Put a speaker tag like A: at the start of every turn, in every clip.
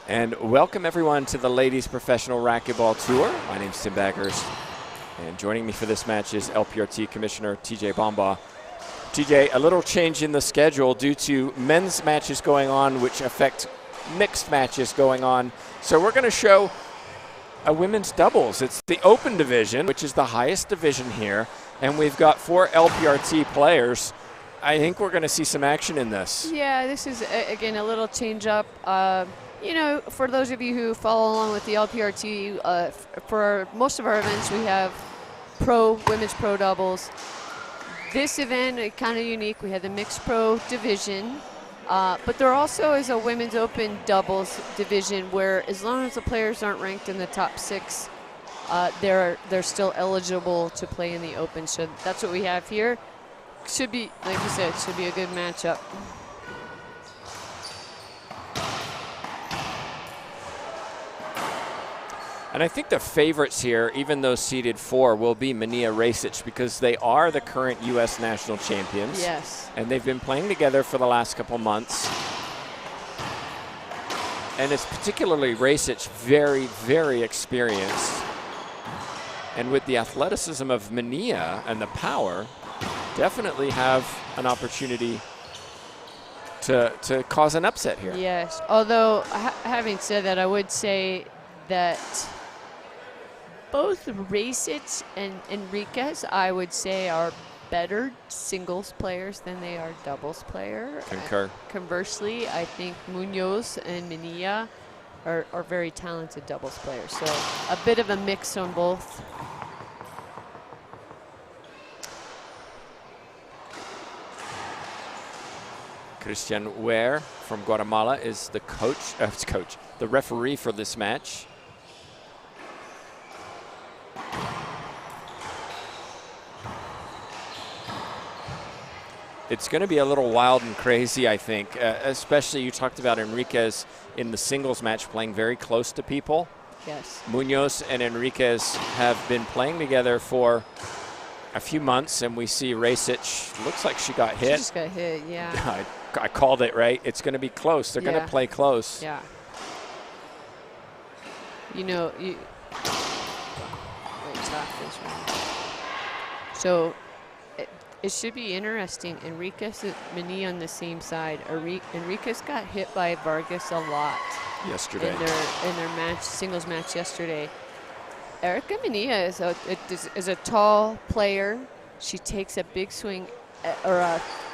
A: And welcome everyone to the Ladies Professional Racquetball Tour. My name's Tim Baggers, and joining me for this match is LPRT Commissioner TJ Bomba. TJ, a little change in the schedule due to men's matches going on, which affect mixed matches going on. So we're going to show a women's doubles. It's the open division, which is the highest division here, and we've got 4 LPRT players. I think we're going to see some action in this.
B: Yeah, this is, again, a little change up. You know, for those of you who follow along with the LPRT, for most of our events, we have women's pro doubles. This event, kind of unique. We had the mixed pro division, but there also is a women's open doubles division where, as long as the players aren't ranked in the top 6, they're still eligible to play in the open. So that's what we have here. Should be, like you said, should be a good matchup.
A: And I think the favorites here, even though seeded 4, will be Manilla Rajsich, because they are the current U.S. national champions.
B: Yes.
A: And they've been playing together for the last couple months. And it's particularly Rajsich, very, very experienced. And with the athleticism of Manilla and the power, definitely have an opportunity to cause an upset here.
B: Yes, although having said that, I would say that both Rajsich and Enriquez, I would say, are better singles players than they are doubles player.
A: Concur.
B: Conversely, I think Munoz and Manilla are very talented doubles players. So a bit of a mix on both.
A: Christian Ware from Guatemala is the the referee for this match. It's going to be a little wild and crazy, I think, especially you talked about Enriquez in the singles match playing very close to people.
B: Yes.
A: Munoz and Enriquez have been playing together for a few months, and we see Rajsich, looks like she got hit.
B: She just got hit, yeah.
A: I called it right. It's going to be close. They're going to play close.
B: Yeah. You know, so it should be interesting. Enriquez and Manilla on the same side. Enriquez got hit by Vargas a lot
A: yesterday
B: in their singles match yesterday. Erica Manilla is a tall player. She takes a big swing,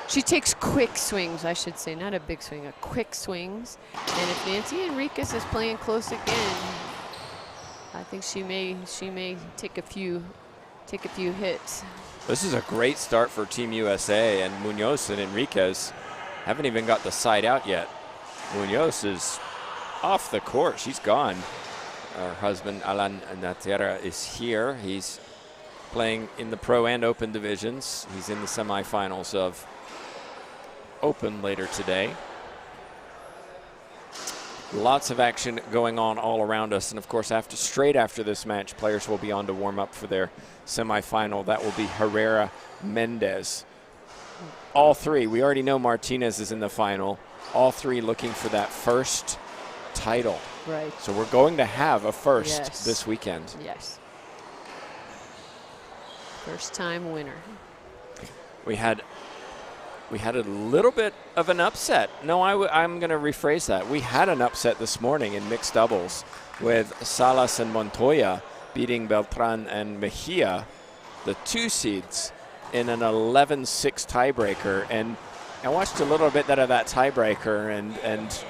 B: she takes quick swings, I should say, not a big swing, a quick swings. And if Nancy Enriquez is playing close again, I think she may take a few hits.
A: This is a great start for Team USA, and Munoz and Enriquez haven't even got the side out yet. Munoz is off the court. She's gone. Our husband, Alan Natera, is here. He's playing in the pro and open divisions. He's in the semifinals of open later today. Lots of action going on all around us. And of course, straight after this match, players will be on to warm up for their semifinal. That will be Herrera Mendez. All 3, we already know Martinez is in the final. All 3 looking for that first title.
B: Right.
A: So we're going to have a first this weekend.
B: Yes. First time winner.
A: We had a little bit of an upset. No, I'm going to rephrase that. We had an upset this morning in mixed doubles with Salas and Montoya beating Beltran and Mejia, the 2 seeds, in an 11-6 tiebreaker. And I watched a little bit of that tiebreaker, and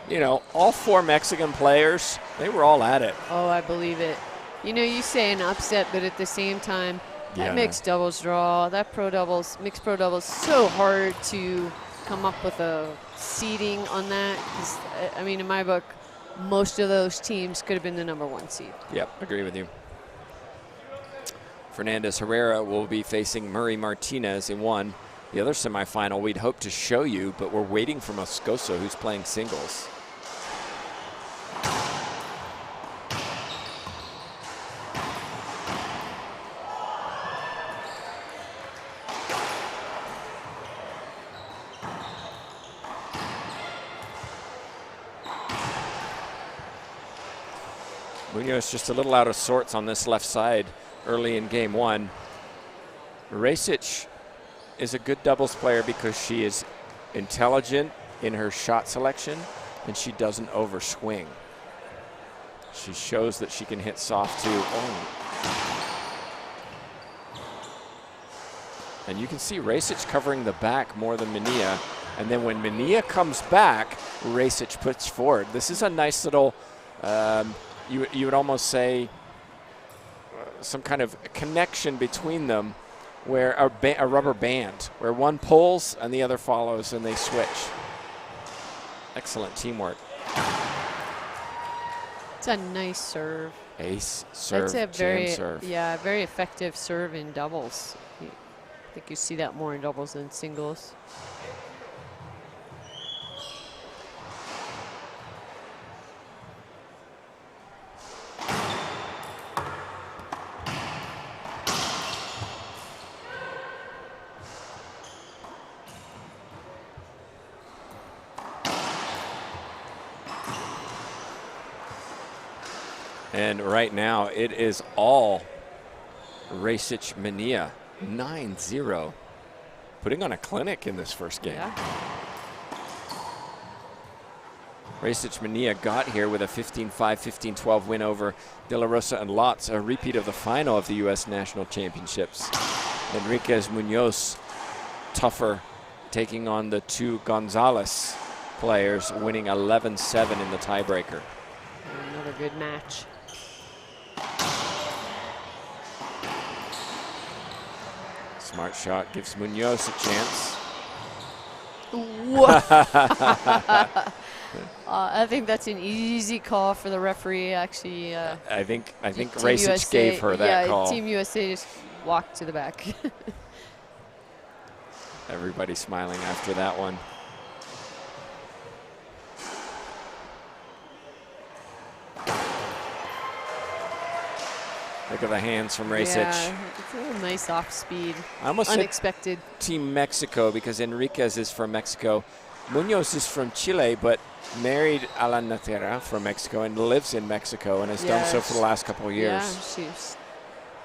A: you know, all 4 Mexican players, they were all at it.
B: Oh, I believe it. You know, you say an upset, but at the same time, that mixed doubles draw, that mixed pro doubles, so hard to come up with a seeding on that. I mean, in my book, most of those teams could have been the #1 seed.
A: Yep, agree with you. Fernandez Herrera will be facing Murray Martinez in one. The other semifinal we'd hope to show you, but we're waiting for Moscoso, who's playing singles. Munoz just a little out of sorts on this left side early in game one. Rajsich is a good doubles player because she is intelligent in her shot selection and she doesn't overswing. She shows that she can hit soft too. Oh. And you can see Rajsich covering the back more than Manilla. And then when Manilla comes back, Rajsich puts forward. This is a nice little, you would almost say, some kind of connection between them, where a rubber band, where one pulls and the other follows and they switch. Excellent teamwork.
B: It's a nice serve.
A: Ace serve,
B: That's a very,
A: jam serve.
B: yeah, very effective serve in doubles. I think you see that more in doubles than singles.
A: And right now, it is all Rajsich Manilla, 9-0. Putting on a clinic in this first game.
B: Yeah.
A: Rajsich Manilla got here with a 15-5, 15-12 win over De La Rosa and Lotz, a repeat of the final of the U.S. National Championships. Enriquez Munoz, tougher, taking on the two Gonzalez players, winning 11-7 in the tiebreaker.
B: Another good match.
A: Smart shot gives Munoz a chance.
B: I think that's an easy call for the referee. Actually,
A: I think
B: Team
A: Rajsich
B: USA,
A: gave her that call.
B: Team USA just walked to the back.
A: Everybody smiling after that one. Look at the hands from Rajsich.
B: Yeah, it's a little nice off speed.
A: I almost
B: Unexpected.
A: said Team Mexico because Enriquez is from Mexico. Munoz is from Chile, but married a la Natera from Mexico and lives in Mexico and has done so for the last couple of years.
B: Yeah, she's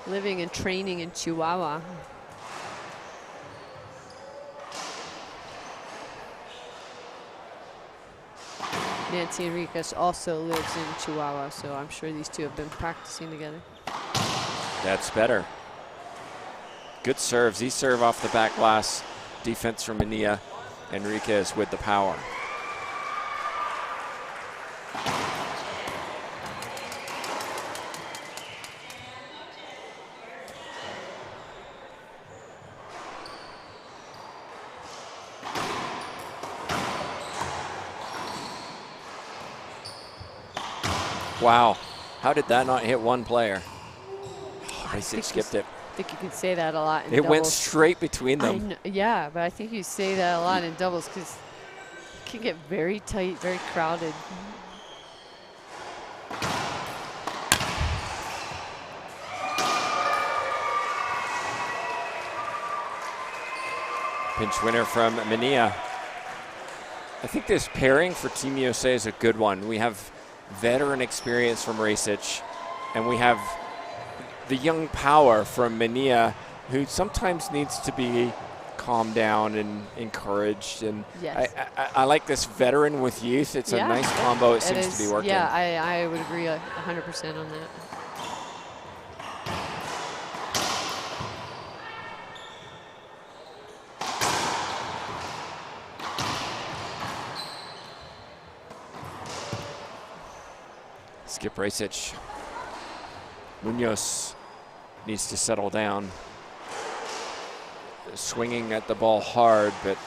B: living and training in Chihuahua. Nancy Enriquez also lives in Chihuahua, so I'm sure these two have been practicing together.
A: That's better. Good serves. He serve off the back glass. Defense from Manilla. Enriquez with the power. Wow. How did that not hit one player? Rajsich skipped it.
B: I think you can say that a lot in
A: It
B: doubles.
A: went straight between them.
B: Yeah, but I think you say that a lot in doubles because it can get very tight, very crowded.
A: Pinch winner from Manilla. I think this pairing for Team USA is a good one. We have veteran experience from Rajsich, and we have the young power from Manilla, who sometimes needs to be calmed down and encouraged. And
B: Yes.
A: I like this veteran with youth. It's a nice combo. It seems to be working.
B: Yeah, I would agree 100% on that.
A: Skip Rajsich. Munoz needs to settle down. Swinging at the ball hard, but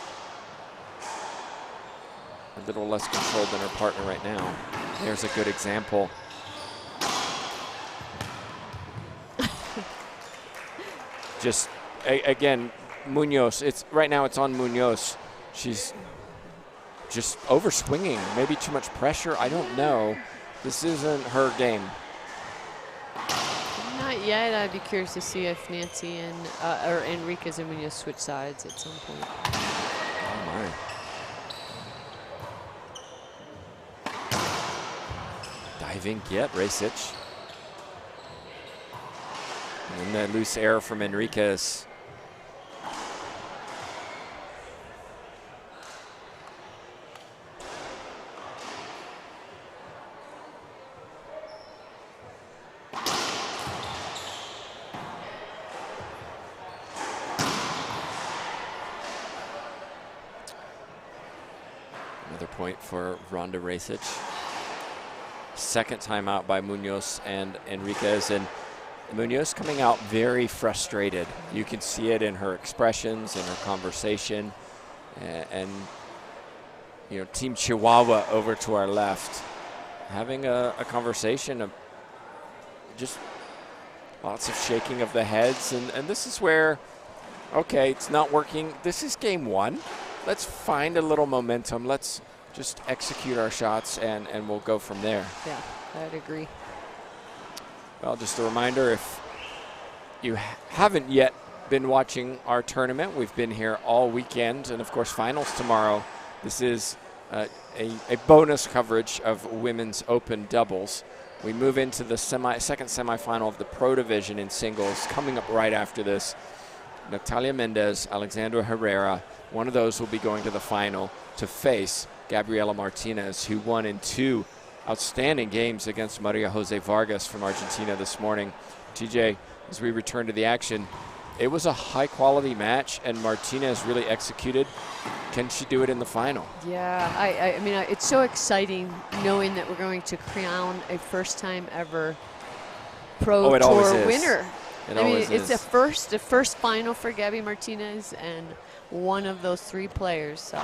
A: a little less controlled than her partner right now. There's a good example. Just, again, Munoz, right now it's on Munoz. She's just overswinging, maybe too much pressure, I don't know. This isn't her game.
B: Not yet. I'd be curious to see if Nancy and or Enriquez and Munoz switch sides at some point.
A: Oh my. Diving, yet Rajsich. And then the loose error from Enriquez. Another point for Ronda Rajsich. Second timeout by Munoz and Enriquez, and Munoz coming out very frustrated. You can see it in her expressions, in her conversation, and you know, Team Chihuahua over to our left, having a conversation of just lots of shaking of the heads, and this is where, okay, it's not working. This is game one. Let's find a little momentum. Let's just execute our shots, and we'll go from there.
B: Yeah, I'd agree.
A: Well, just a reminder, if you haven't yet been watching our tournament, we've been here all weekend, and of course finals tomorrow. This is a bonus coverage of women's open doubles. We move into the second semifinal of the Pro Division in singles. Coming up right after this, Natalia Mendez, Alexandra Herrera, one of those will be going to the final to face Gabriela Martinez, who won in 2 outstanding games against Maria Jose Vargas from Argentina this morning. TJ, as we return to the action, it was a high-quality match, and Martinez really executed. Can she do it in the final?
B: Yeah, I mean, it's so exciting knowing that we're going to crown a first-time ever Pro Tour winner. It's the first final for Gabby Martinez, and one of those 3 players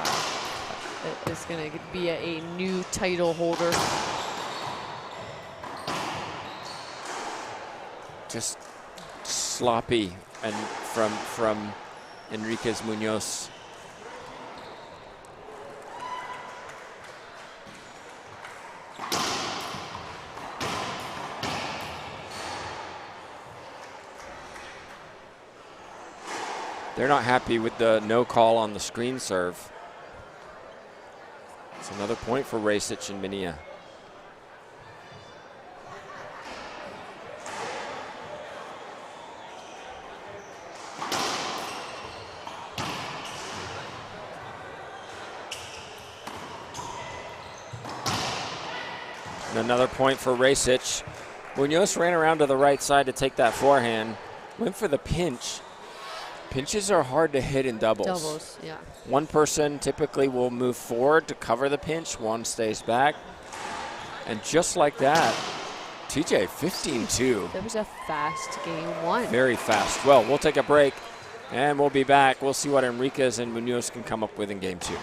B: is going to be a new title holder.
A: Just sloppy, and from Enriquez Munoz. They're not happy with the no call on the screen serve. It's another point for Rajsich and Manilla. And another point for Rajsich. Munoz ran around to the right side to take that forehand, went for the pinch. Pinches are hard to hit in doubles.
B: Doubles, yeah.
A: One person typically will move forward to cover the pinch, one stays back. And just like that, TJ, 15-2.
B: That was a fast game one.
A: Very fast. Well, we'll take a break, and we'll be back. We'll see what Enriquez and Munoz can come up with in game 2.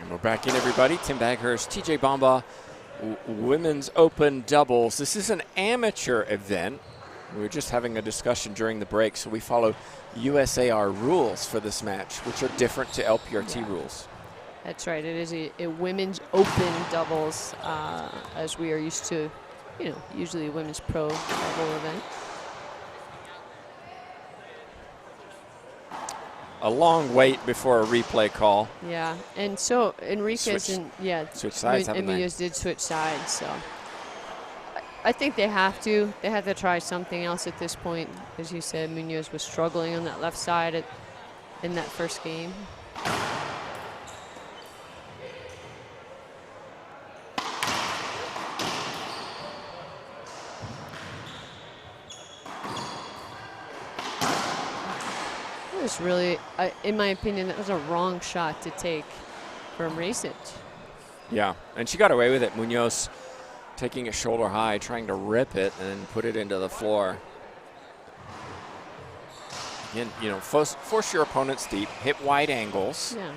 A: We're back in, everybody. Tim Baghurst, TJ Bamba, Women's Open doubles. This is an amateur event. We were just having a discussion during the break, so we follow USAR rules for this match, which are different to LPRT rules.
B: That's right. It is a women's open doubles, as we are used to, usually a women's pro double event.
A: A long wait before a replay call.
B: Yeah, and so Enriquez
A: switch sides,
B: and Munoz did switch sides. So I think they have to. They have to try something else at this point. As you said, Munoz was struggling on that left side in that first game. Really, in my opinion, that was a wrong shot to take from Rajsich.
A: Yeah, and she got away with it. Munoz taking it shoulder high, trying to rip it and put it into the floor. Again, force your opponents deep, hit wide angles.
B: Yeah.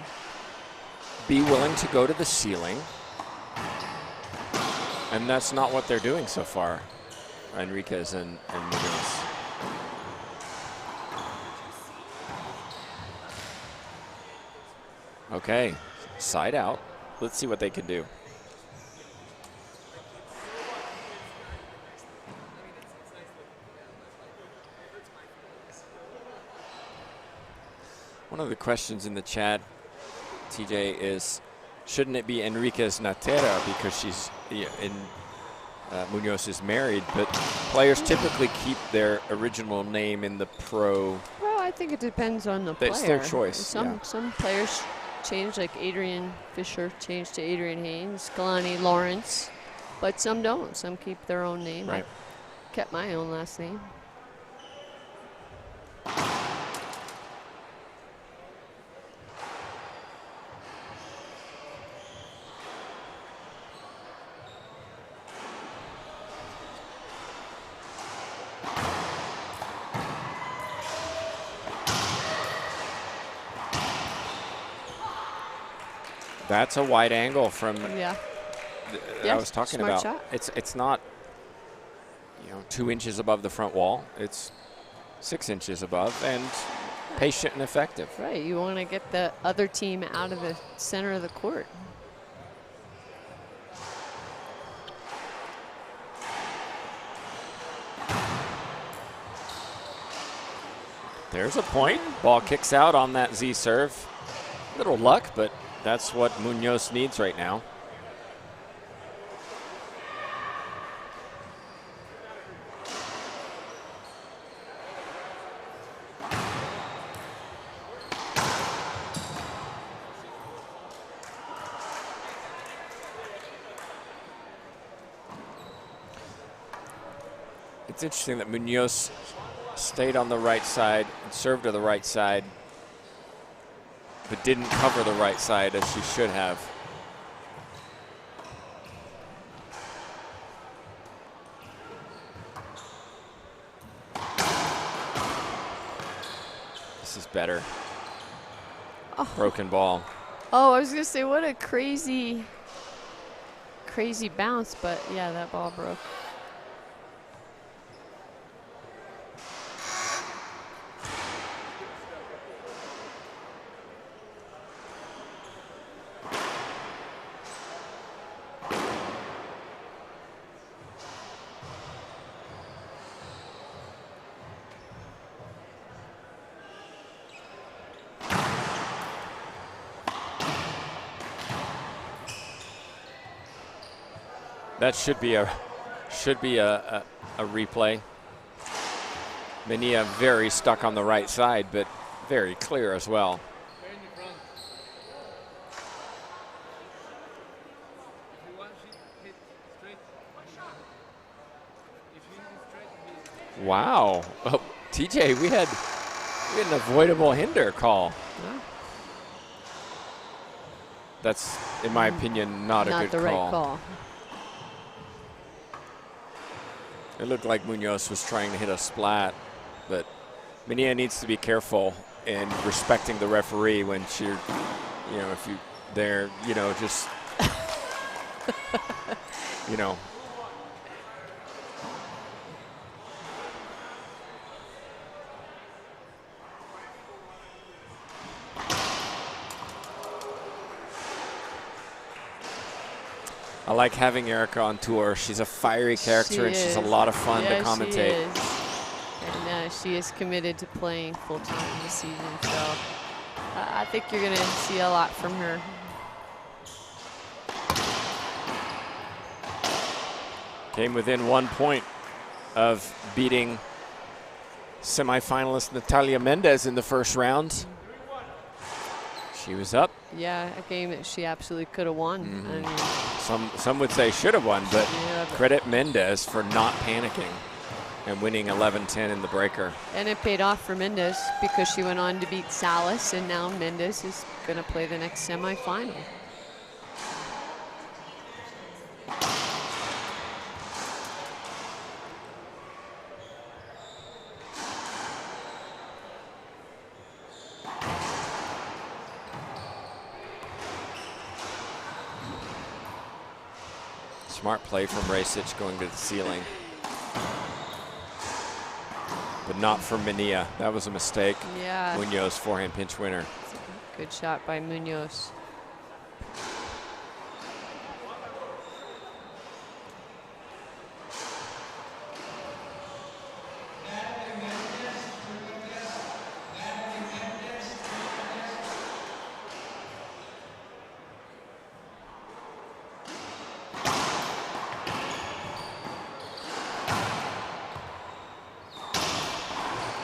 A: Be willing to go to the ceiling. And that's not what they're doing so far, Enriquez and Munoz. Okay, side out. Let's see what they can do. One of the questions in the chat, TJ, is shouldn't it be Enriquez Natera because she's Munoz is married, but players typically keep their original name in the pro.
B: Well, I think it depends on the player.
A: It's their choice.
B: Some players change, like Adrian Fisher changed to Adrian Haynes, Kalani Lawrence, but some don't. Some keep their own name.
A: Right.
B: I kept my own last name.
A: That's a wide angle from I was talking about.
B: Shot.
A: It's not 2 inches above the front wall. It's 6 inches above and patient and effective.
B: Right. You want to get the other team out of the center of the court.
A: There's a point. Ball kicks out on that Z serve. Little luck, but that's what Munoz needs right now. It's interesting that Munoz stayed on the right side and served to the right side, but didn't cover the right side as she should have. This is better.
B: Oh.
A: Broken ball.
B: Oh, I was going to say, what a crazy bounce, but yeah, that ball broke.
A: That should be a replay. Manilla very stuck on the right side, but very clear as well. Wow. Oh, TJ, we had an avoidable hinder call.
B: Yeah.
A: That's, in my opinion, not a good call.
B: Not the right call.
A: It looked like Munoz was trying to hit a splat, but Manilla needs to be careful in respecting the referee when she, if you just. you know, I like having Erica on tour. She's a fiery character, and she's a lot of fun to commentate.
B: She is. And she is committed to playing full-time this season, so I think you're going to see a lot from her.
A: Came within 1 point of beating semifinalist Natalia Mendez in the first round. She was up.
B: Yeah, a game that she absolutely could have won. I mean,
A: Some would say should have won, but credit Mendez for not panicking and winning 11-10 in the breaker.
B: And it paid off for Mendez because she went on to beat Salas, and now Mendez is going to play the next semifinal.
A: Smart play from Rajsich going to the ceiling. But not from Manilla. That was a mistake.
B: Yeah.
A: Munoz forehand pinch winner.
B: Good shot by Munoz.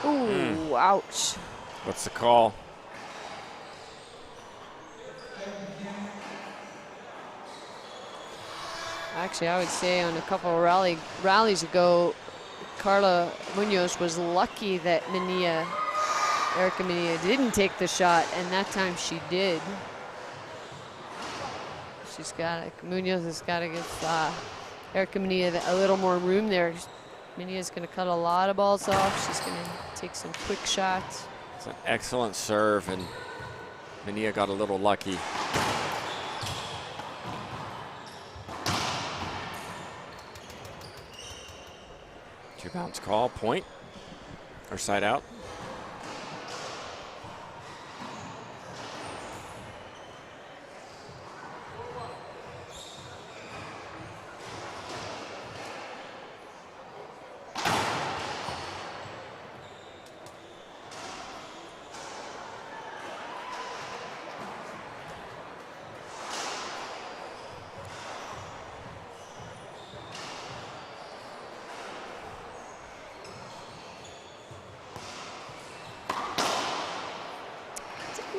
B: Ooh, ouch.
A: What's the call?
B: Actually, I would say on a couple of rallies ago, Carla Munoz was lucky that Erica Manilla didn't take the shot, and that time she did. Munoz has got to give Erica Manilla a little more room there. Manilla's going to cut a lot of balls off. She's going to take some quick shots.
A: It's an excellent serve, and Manilla got a little lucky. Two bounce call, point, or side out.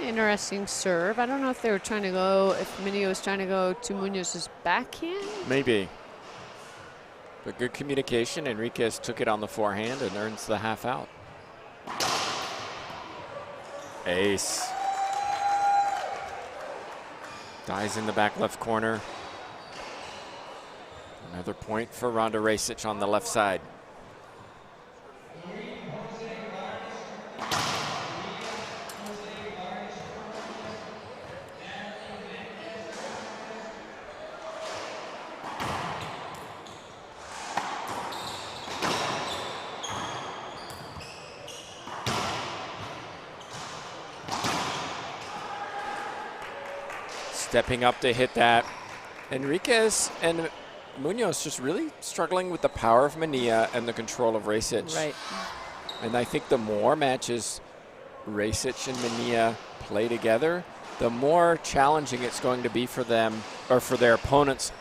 B: Interesting serve. I don't know if they were trying to go, if Manilla was trying to go to Munoz's backhand.
A: Maybe. But good communication. Enriquez took it on the forehand and earns the half out. Ace. Dies in the back left corner. Another point for Ronda Rajsich on the left side. Stepping up to hit that. Enriquez and Munoz just really struggling with the power of Manilla and the control of Rajsich.
B: Right.
A: And I think the more matches Rajsich and Manilla play together, the more challenging it's going to be for them, or for their opponents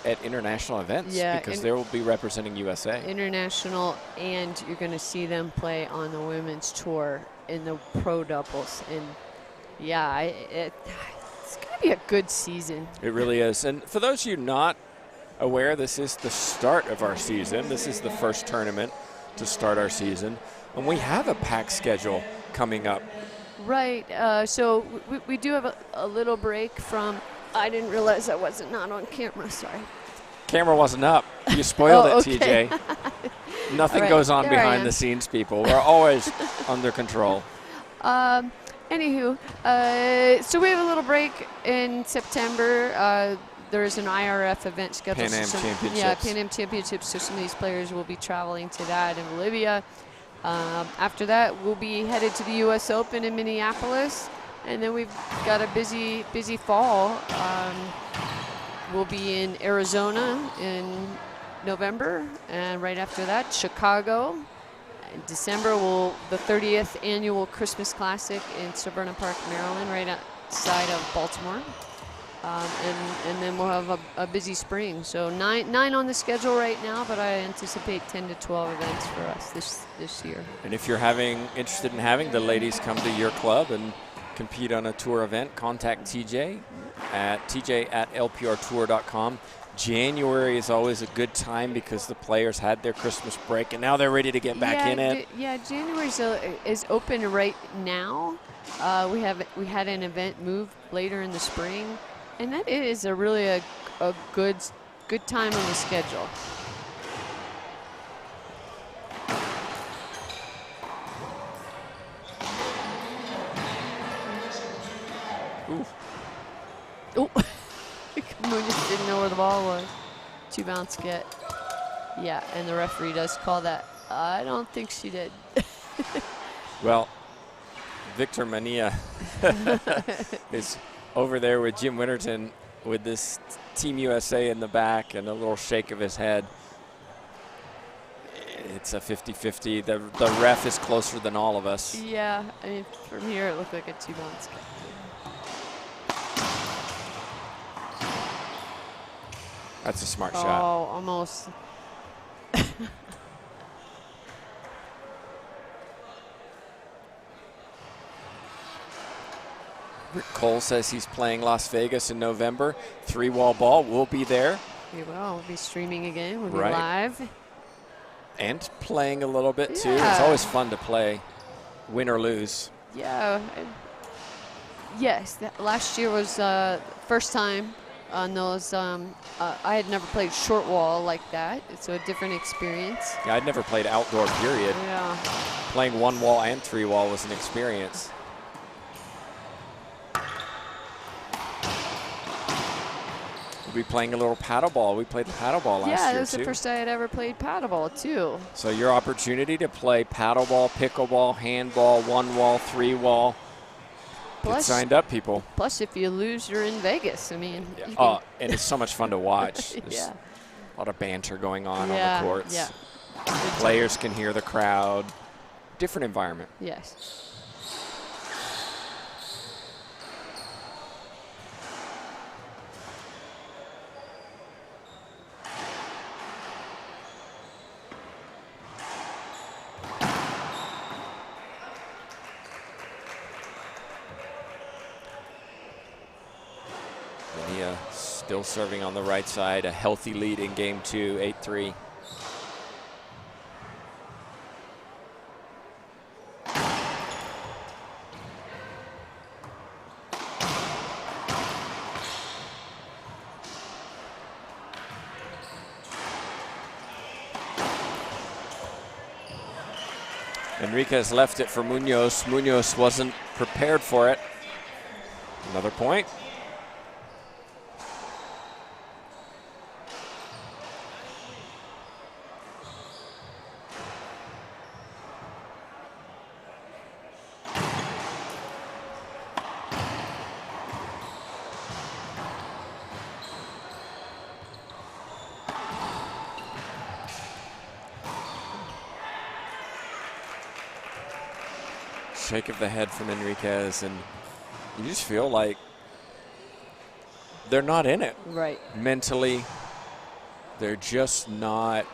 A: at international events, because they will be representing USA.
B: International, and you're going to see them play on the women's tour in the pro doubles. And yeah, it's going to be a good season.
A: It really is. And for those of you not aware, this is the start of our season. This is the first tournament to start our season. And we have a packed schedule coming up.
B: Right. So we do have a little break from, I didn't realize I wasn't not on camera, sorry.
A: Camera wasn't up. You spoiled it,
B: okay.
A: TJ. Nothing
B: right,
A: goes on
B: there
A: behind the scenes, people. We're always under control.
B: Anywho, so we have a little break in September. there is an IRF event scheduled.
A: Pan Am Championships.
B: Yeah, Pan Am Championships. So some of these players will be traveling to that in Bolivia. After that, we'll be headed to the U.S. Open in Minneapolis, and then we've got a busy fall. We'll be in Arizona in November, and right after that, Chicago. In December, the 30th annual Christmas Classic in Severna Park, Maryland, right outside of Baltimore. And then we'll have a busy spring. So nine on the schedule right now, but I anticipate 10 to 12 events for us this year.
A: And if you're interested in having the ladies come to your club and compete on a tour event, contact TJ at tj@lprtour.com. January is always a good time because the players had their Christmas break and now they're ready to get back in it.
B: Yeah, January is open right now. We had an event move later in the spring, and that is really a good time on the schedule.
A: Ooh.
B: Oh, Munoz didn't know where the ball was. 2-bounce get. Yeah, and the referee does call that. I don't think she did.
A: Well, Victor Manilla is over there with Jim Winterton with this Team USA in the back and a little shake of his head. It's a 50-50. The ref is closer than all of us.
B: Yeah, I mean, from here it looked like a 2-bounce get.
A: That's a smart shot.
B: Oh, almost.
A: Rick Cole says he's playing Las Vegas in November. 3-wall ball. We'll be there.
B: We will. We'll be streaming again. We'll be
A: Right.
B: live.
A: And playing a little bit, too.
B: Yeah.
A: It's always fun to play, win or lose.
B: Yeah. Yes, last year was first time on those. I had never played short wall like that. It's a different experience.
A: Yeah, I'd never played outdoor, period.
B: Yeah.
A: Playing 1-wall and 3-wall was an experience. We'll be playing a little paddle ball. We played paddle ball last year,
B: Yeah, that was
A: too.
B: the first time I'd ever played paddleball, too.
A: So your opportunity to play paddleball, pickleball, handball, 1-wall, 3-wall. Get signed up, people.
B: Plus, if you lose, you're in Vegas. I mean,
A: Yeah.
B: you can
A: And it's so much fun to watch. There's
B: yeah.
A: a lot of banter going on
B: Yeah,
A: the courts.
B: yeah.
A: Players can hear the crowd. Different environment.
B: Yes.
A: Manilla still serving on the right side. A healthy lead in game 2, 8-3. Enriquez left it for Munoz. Munoz wasn't prepared for it. Another point. Shake of the head from Enriquez, and you just feel like they're not in it.
B: Right.
A: Mentally, they're just not.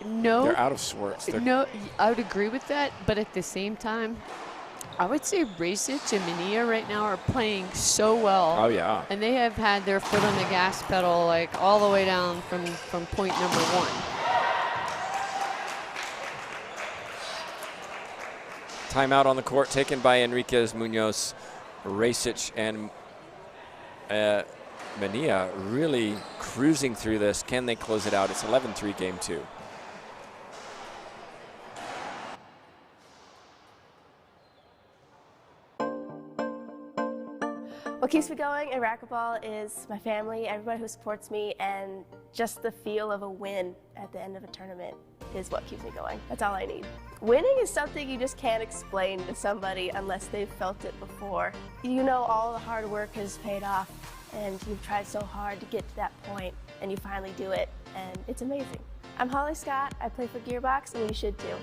B: No.
A: They're out of sorts.
B: No, I would agree with that, but at the same time, I would say Rajsich and Manilla right now are playing so well.
A: Oh, yeah.
B: And they have had their foot on the gas pedal like all the way down from point number 1.
A: Timeout on the court taken by Enriquez, Munoz, Rajsich, and Manilla really cruising through this. Can they close it out? It's 11-3 game 2.
C: What keeps me going in racquetball is my family, everybody who supports me, and just the feel of a win at the end of a tournament is what keeps me going. That's all I need. Winning is something you just can't explain to somebody unless they've felt it before. You know all the hard work has paid off, and you've tried so hard to get to that point, and you finally do it, and it's amazing. I'm Holly Scott, I play for Gearbox, and you should too.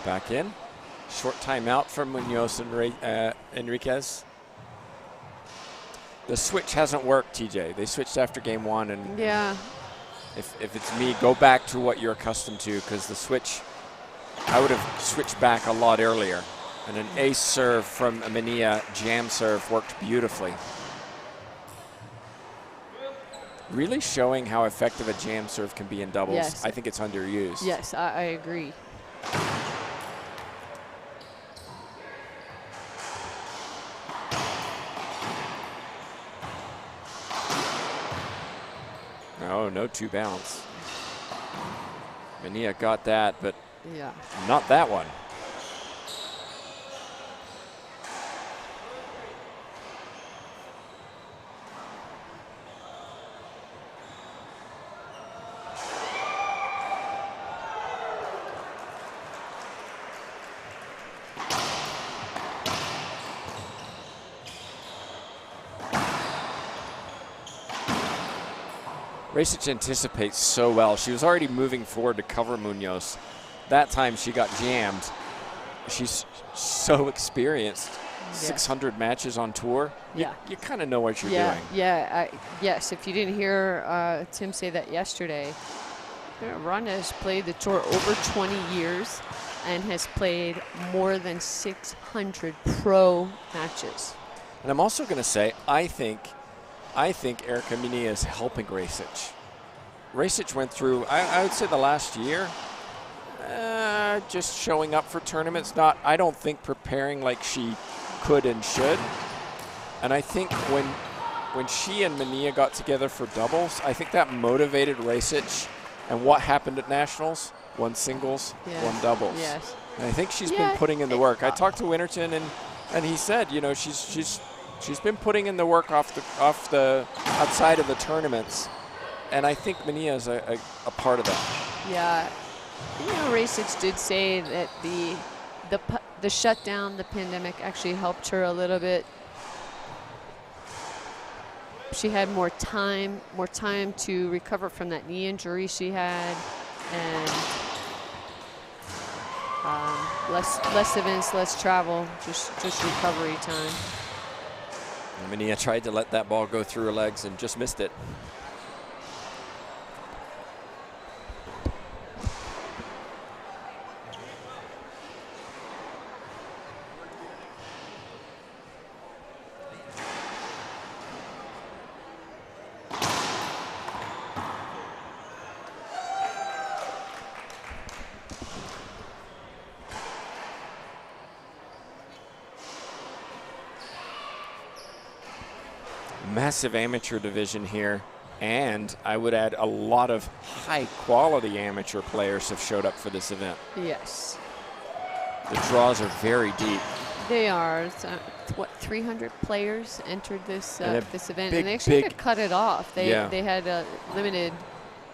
A: Back in. Short timeout from Munoz and Enriquez. The switch hasn't worked, TJ. They switched after game one, and
B: Yeah.
A: if it's me, go back to what you're accustomed to, because the switch, I would have switched back a lot earlier. And an ace serve from a Manilla jam serve worked beautifully. Really showing how effective a jam serve can be in doubles.
B: Yes.
A: I think it's underused.
B: Yes, I agree.
A: Oh, no two bounce. Manilla got that, but
B: Yeah.
A: not that one. Rajsich anticipates so well. She was already moving forward to cover Munoz. That time she got jammed. She's so experienced.
B: Yeah.
A: 600 matches on tour.
B: Yeah.
A: You kind of know what you're
B: Yeah,
A: doing.
B: yeah. Yes, if you didn't hear Tim say that yesterday, Rhonda has played the tour over 20 years and has played more than 600 pro matches.
A: And I'm also going to say, I think Erica Manilla is helping Rajsich. Rajsich went through, I would say the last year, just showing up for tournaments, I don't think preparing like she could and should. And I think when she and Manilla got together for doubles, I think that motivated Rajsich. And what happened at Nationals? One singles, one doubles.
B: Yes.
A: And I think she's been putting in the work. I talked to Winterton, and he said, you know, she's been putting in the work off the outside of the tournaments, and I think Manilla is a part of that.
B: Yeah, you know, Rajsich did say that the shutdown, the pandemic, actually helped her a little bit. She had more time to recover from that knee injury she had, and less events, less travel, just recovery time.
A: Manilla tried to let that ball go through her legs and just missed it. Massive amateur division here, and I would add a lot of high-quality amateur players have showed up for this event.
B: Yes.
A: The draws are very deep.
B: They are. What, 300 players entered this this event,
A: big,
B: and they actually
A: big,
B: could cut it off. They had a limited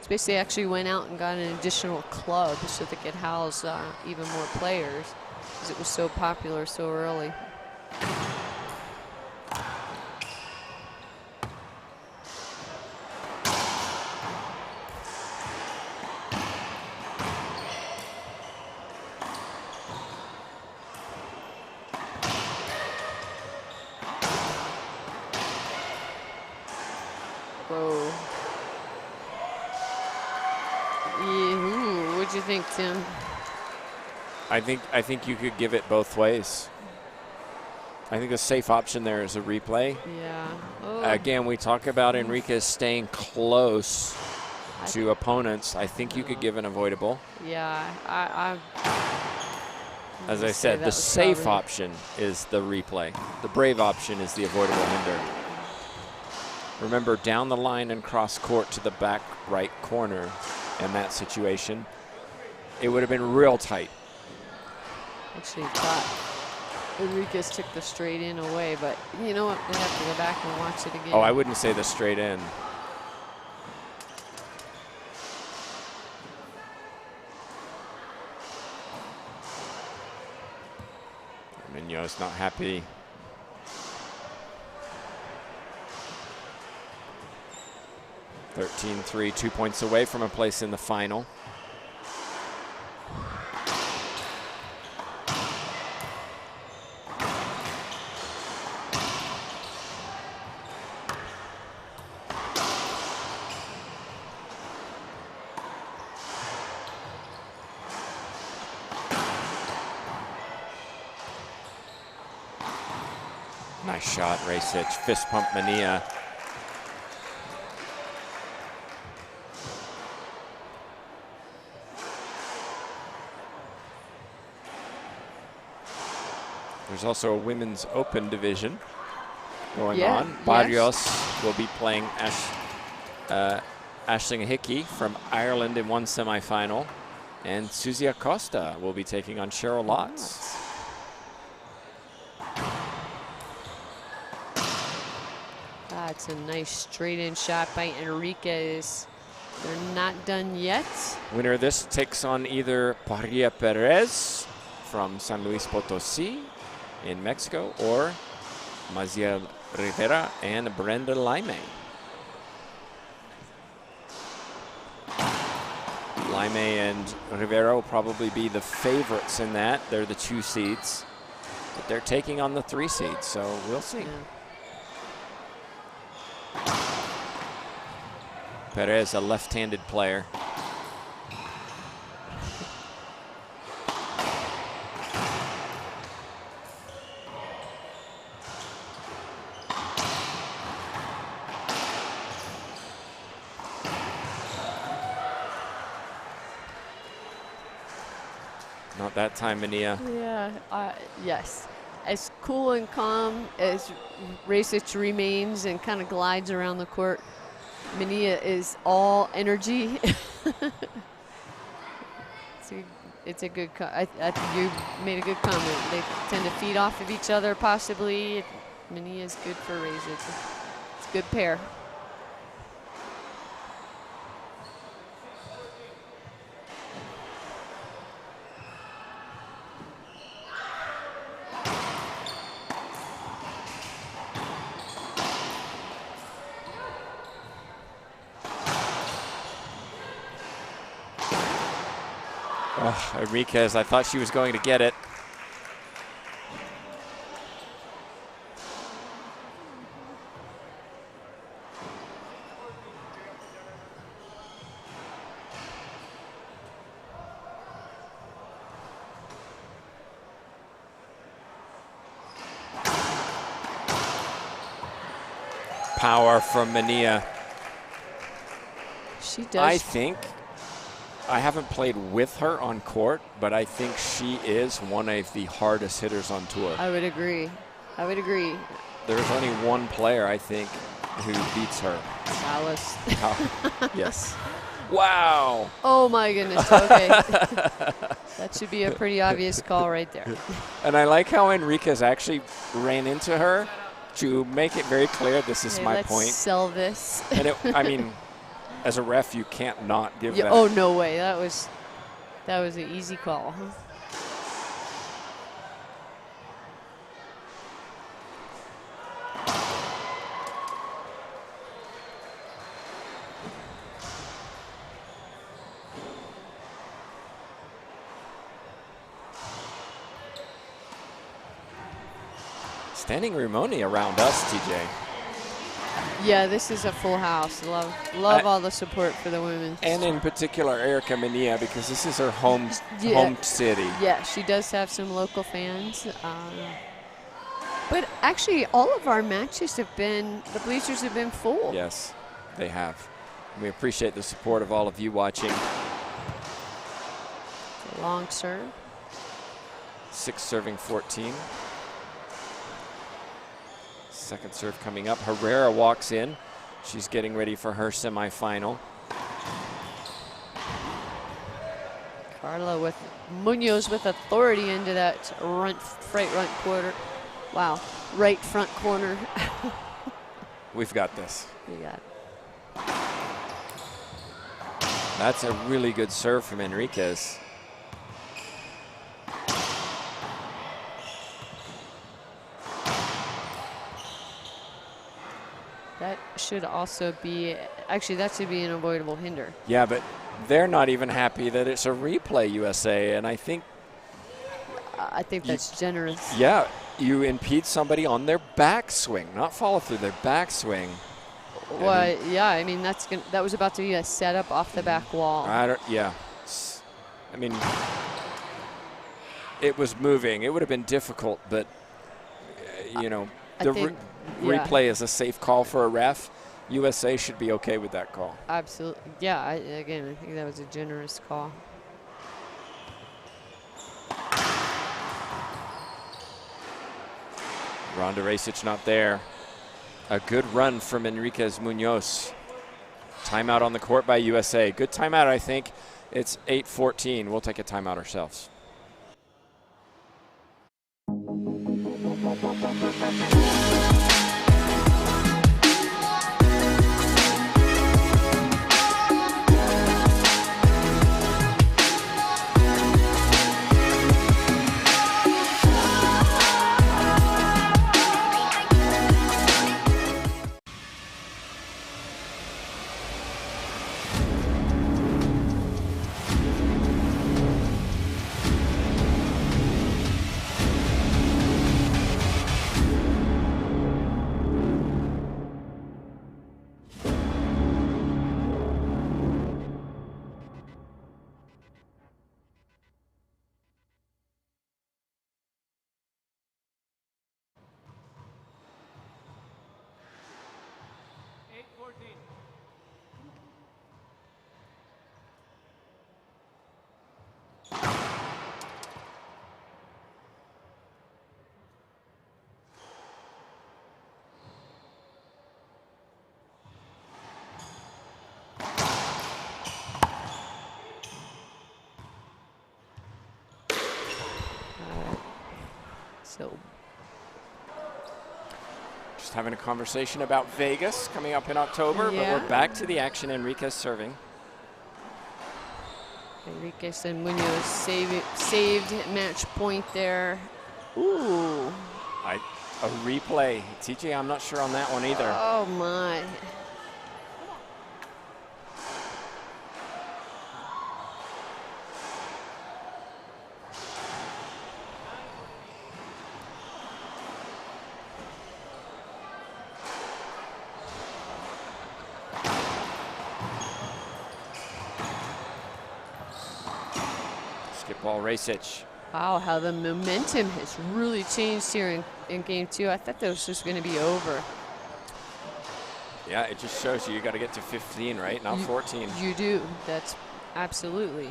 B: space. They actually went out and got an additional club so they could house even more players, because it was so popular so early. Whoa. Yeah, what'd you think, Tim?
A: I think you could give it both ways. I think the safe option there is a replay.
B: Yeah. Oh.
A: Again, we talk about Enriquez staying close to opponents. I think you could give an avoidable.
B: Yeah,
A: As I said, the safe option is the replay. The brave option is the avoidable hinder. Remember, down the line and cross court to the back right corner in that situation, it would have been real tight.
B: Actually thought Enriquez took the straight in away, but you know what? They have to go back and watch it again.
A: Oh, I wouldn't say the straight in. Munoz not happy. (13-3), 2 points away from a place in the final. Nice shot, Rajsich. Fist pump Manilla. There's also a women's open division going on. Barrios will be playing Aisling Hickey from Ireland in one semifinal. And Suzy Acosta will be taking on Cheryl Lotz.
B: That's a nice straight-in shot by Enriquez. They're not done yet.
A: Winner of this takes on either Parilla Perez from San Luis Potosí in Mexico or Maziel Rivera and Brenda Laime. Laime and Rivera will probably be the favorites in that. They're the 2 seeds, but they're taking on the 3 seeds, so we'll see.
B: Yeah.
A: Perez, a left-handed player. Not that time, Manilla.
B: Yeah, yes. As cool and calm as Rajsich remains and kind of glides around the court, Manilla is all energy. It's a good. I think you made a good comment. They tend to feed off of each other, possibly. Manilla is good for Rajsich. It's a good pair.
A: Oh, Enriquez, I thought she was going to get it. Power from Manilla.
B: She does.
A: I think, I haven't played with her on court, but I think she is one of the hardest hitters on tour.
B: I would agree. I would agree.
A: There's only one player, I think, who beats her.
B: Alice.
A: Yes. Wow.
B: Oh my goodness. Okay. That should be a pretty obvious call right there.
A: And I like how Enriquez actually ran into her to make it very clear this is my
B: let's
A: point.
B: Sell this.
A: And it, I mean, as a ref, you can't not give that.
B: Oh no way! That was an easy call.
A: Standing room only around us, TJ.
B: Yeah, this is a full house. Love all the support for the women.
A: And in particular, Erica Manilla, because this is her home city.
B: Yeah, she does have some local fans. But actually, all of our matches have been, the bleachers have been full.
A: Yes, they have. We appreciate the support of all of you watching.
B: Long serve.
A: 6 serving 14. Second serve coming up. Herrera walks in. She's getting ready for her semifinal.
B: Carla with Munoz with authority into that right front quarter. Wow, right front corner.
A: We've got this.
B: We got it.
A: That's a really good serve from Enriquez.
B: That should also be, actually that should be an avoidable hinder.
A: Yeah, but they're not even happy that it's a replay, USA, and I think
B: that's generous.
A: Yeah, you impede somebody on their backswing, not follow through, their backswing.
B: Well, yeah, I mean that was about to be a setup off the back wall.
A: I mean, it was moving. It would have been difficult, but you know, replay is a safe call for a ref. USA should be okay with that call.
B: Absolutely. Yeah, I think that was a generous call.
A: Ronda Rajsich not there. A good run from Enriquez Munoz. Timeout on the court by USA. Good timeout, I think. It's 8:14. We'll take a timeout ourselves.
B: So
A: just having a conversation about Vegas coming up in October, but we're back to the action. Enriquez serving.
B: Enriquez and Munoz saved match point there. Ooh.
A: A replay. TJ, I'm not sure on that one either.
B: Oh my.
A: Ball Rajsich.
B: Wow, how the momentum has really changed here in game two. I thought that was just going to be over.
A: Yeah, it just shows you got to get to 15, right? Not 14.
B: You do. That's absolutely.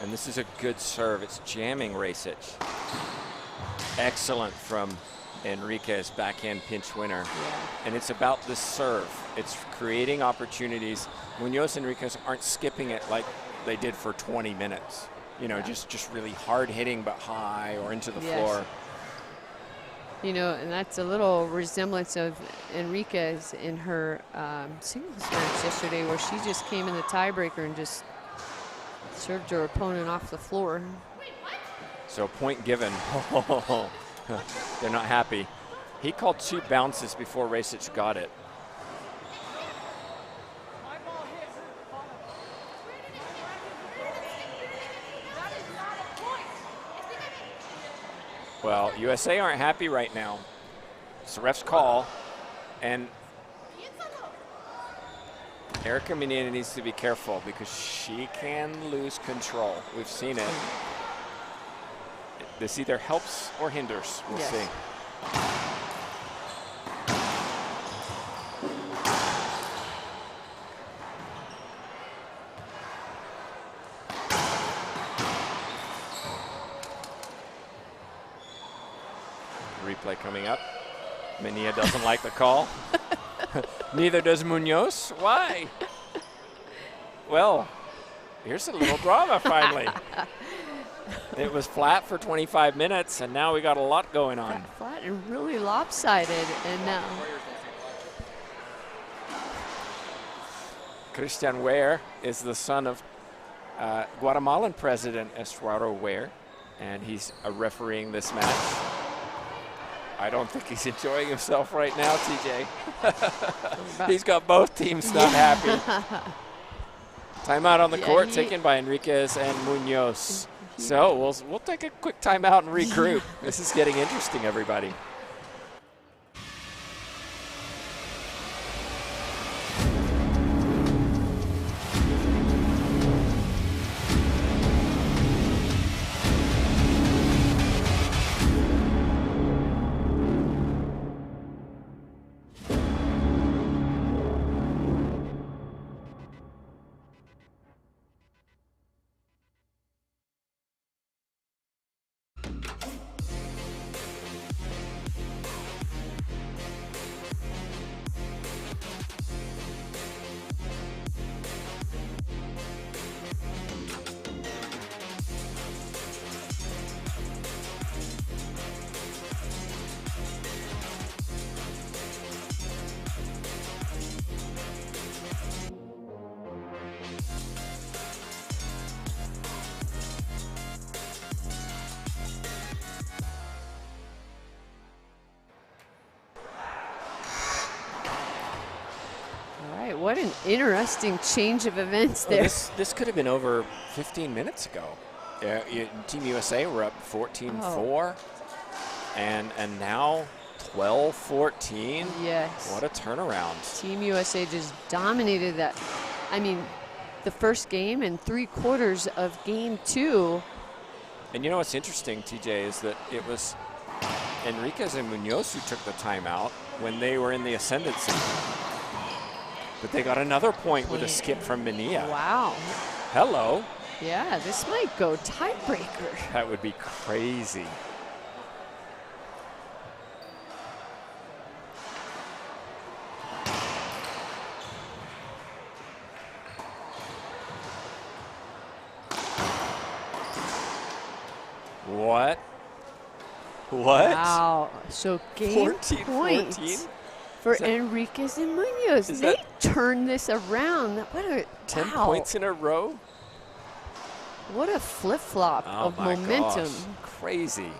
A: And this is a good serve. It's jamming Rajsich. Excellent from Enriquez, backhand pinch winner.
B: Yeah.
A: And it's about the serve. It's creating opportunities. Munoz and Enriquez aren't skipping it like they did for 20 minutes. You know, just really hard hitting but high or into the floor.
B: You know, and that's a little resemblance of Enriquez in her singles match yesterday, where she just came in the tiebreaker and just served her opponent off the floor.
A: So point given. They're not happy. He called 2 bounces before Rajsich got it. Well, USA aren't happy right now. It's the ref's call, and Erica Manilla needs to be careful because she can lose control. We've seen it. This either helps or hinders. We'll see. Replay coming up. Manilla doesn't like the call. Neither does Munoz. Why? Well, here's a little drama finally. It was flat for 25 minutes, and now we got a lot going on.
B: Flat and really lopsided, and now.
A: Christian Ware is the son of Guatemalan President Estuardo Ware, and he's refereeing this match. I don't think he's enjoying himself right now, TJ. He's got both teams not happy. Timeout on the court taken by Enriquez and Munoz. So we'll take a quick timeout and regroup. This is getting interesting, everybody.
B: What an interesting change of events there.
A: This could have been over 15 minutes ago. Team USA were up 14-4, and now 12-14.
B: Yes.
A: What a turnaround.
B: Team USA just dominated that. I mean, the first game and 3/4 of game 2.
A: And you know what's interesting, TJ, is that it was Enriquez and Munoz who took the timeout when they were in the ascendancy. But they got another point with a skip from Manilla.
B: Wow.
A: Hello.
B: Yeah, this might go tiebreaker.
A: That would be crazy. What? What?
B: Wow. So game
A: 14,
B: points
A: 14?
B: for Enriquez and Munoz. They turned this around. What a
A: 10 points in a row?
B: What a flip-flop of momentum.
A: Gosh. Crazy.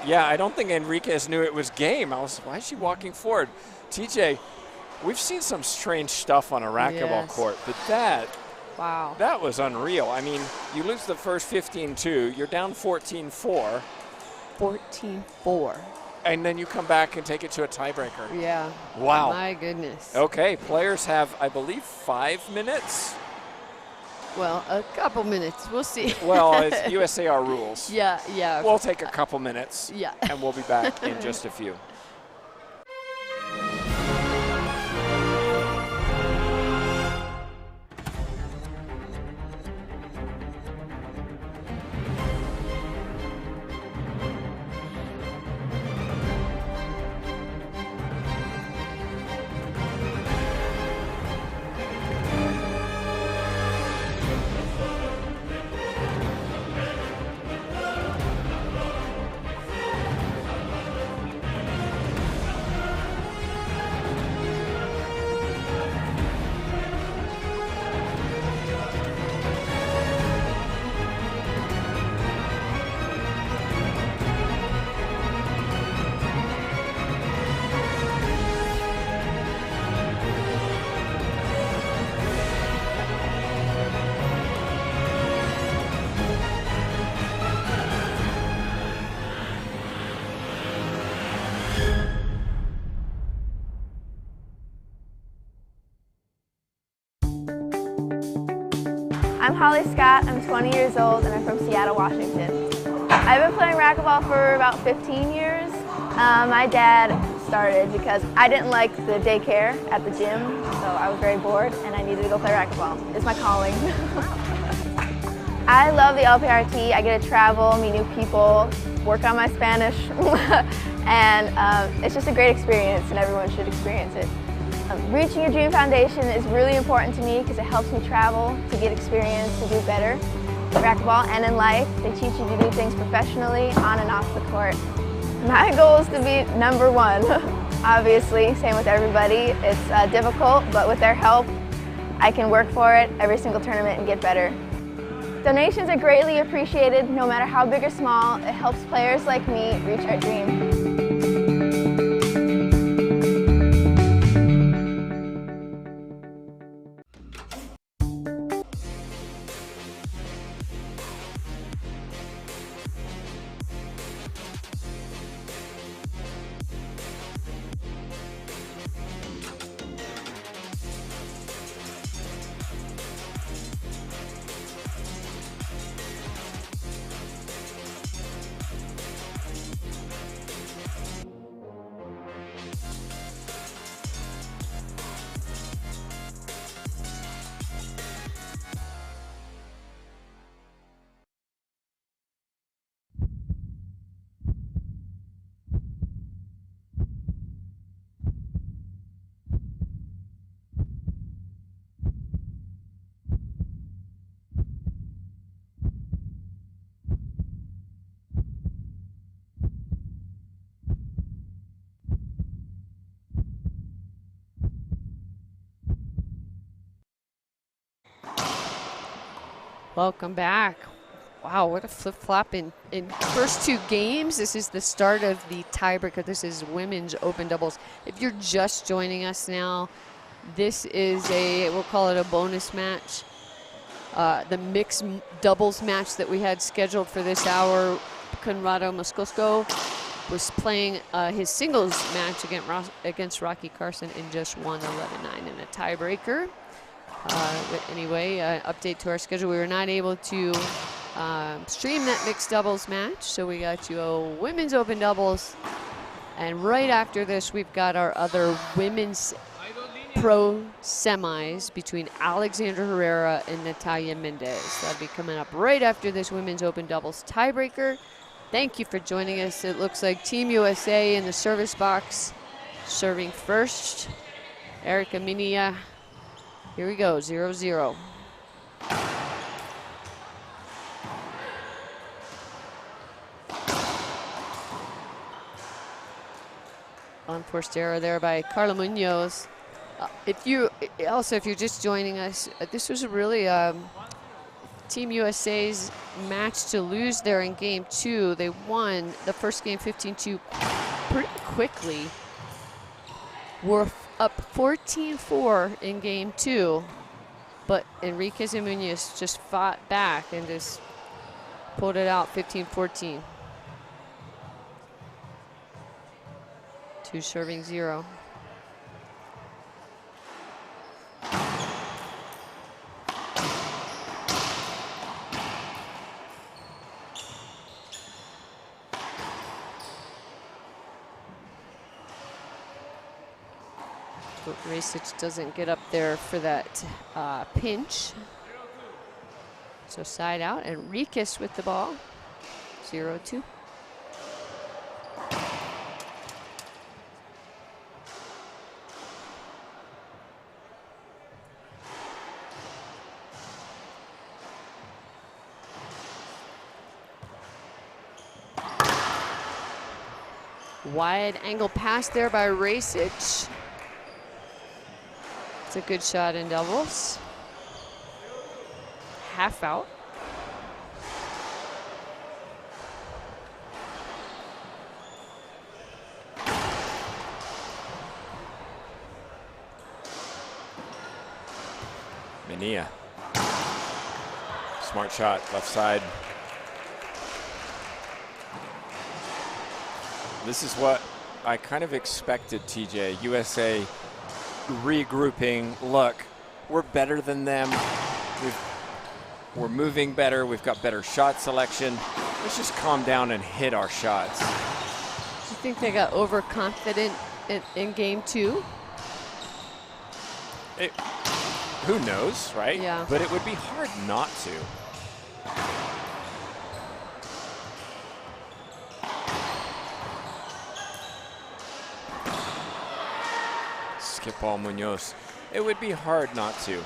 A: Yeah, I don't think Enriquez knew it was game. Why is she walking forward? TJ, we've seen some strange stuff on a racquetball court, but that was unreal. I mean, you lose the first 15-2, you're down 14-4.
B: 14-4.
A: And then you come back and take it to a tiebreaker.
B: Yeah.
A: Wow.
B: My goodness.
A: Okay, players have, I believe, 5 minutes.
B: Well, a couple minutes. We'll see.
A: Well, it's USAR rules.
B: Yeah.
A: We'll take a couple minutes.
B: Yeah.
A: And we'll be back in just a few.
C: I'm Holly Scott, I'm 20 years old, and I'm from Seattle, Washington. I've been playing racquetball for about 15 years. My dad started because I didn't like the daycare at the gym, so I was very bored and I needed to go play racquetball. It's my calling. I love the LPRT. I get to travel, meet new people, work on my Spanish, and it's just a great experience and everyone should experience it. Reaching your dream foundation is really important to me because it helps me travel, to get experience, to do better in racquetball and in life. They teach you to do things professionally, on and off the court. My goal is to be #1, obviously, same with everybody. It's difficult, but with their help, I can work for it every single tournament and get better. Donations are greatly appreciated, no matter how big or small. It helps players like me reach our dream.
B: Welcome back. Wow, what a flip-flop in first 2 games. This is the start of the tiebreaker. This is women's open doubles. If you're just joining us now, this is we'll call it a bonus match. The mixed doubles match that we had scheduled for this hour, Conrado Moscoso was playing his singles match against Rocky Carson and just won 11-9 in a tiebreaker. But anyway, update to our schedule. We were not able to stream that mixed doubles match, so we got to a women's open doubles. And right after this, we've got our other women's pro semis between Alexandra Herrera and Natalia Mendez. That'll be coming up right after this women's open doubles tiebreaker. Thank you for joining us. It looks like Team USA in the service box, serving first. Erica Manilla. Here we go, 0-0. Unforced error there by Carla Munoz. If you're just joining us, this was really Team USA's match to lose there in game 2. They won the first game 15-2 pretty quickly. We're up 14-4 in game 2, but Enriquez and Munoz just fought back and just pulled it out 15-14. 2 serving 0. Rajsich doesn't get up there for that pinch. So side out, and Enriquez with the ball, 0-2. Wide angle pass there by Rajsich. It's a good shot in doubles. Half out.
A: Manilla. Smart shot, left side. This is what I kind of expected, TJ. USA regrouping. Look, we're better than them. We're moving better. We've got better shot selection. Let's just calm down and hit our shots.
B: Do you think they got overconfident in game 2.
A: Who knows, right?
B: Yeah.
A: But it would be hard not to. Skip ball Munoz. It would be hard not to.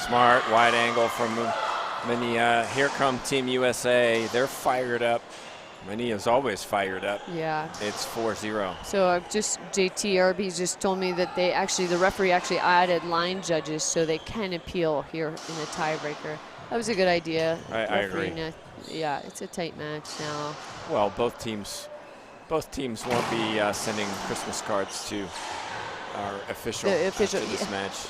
A: Smart wide angle from Manilla. Here come Team USA. They're fired up. Manilla's always fired up.
B: Yeah.
A: It's 4-0.
B: So JTRB just told me that the referee actually added line judges so they can appeal here in the tiebreaker. That was a good idea.
A: I agree.
B: Yeah, it's a tight match now.
A: Well, both teams won't be sending Christmas cards to our official after this match.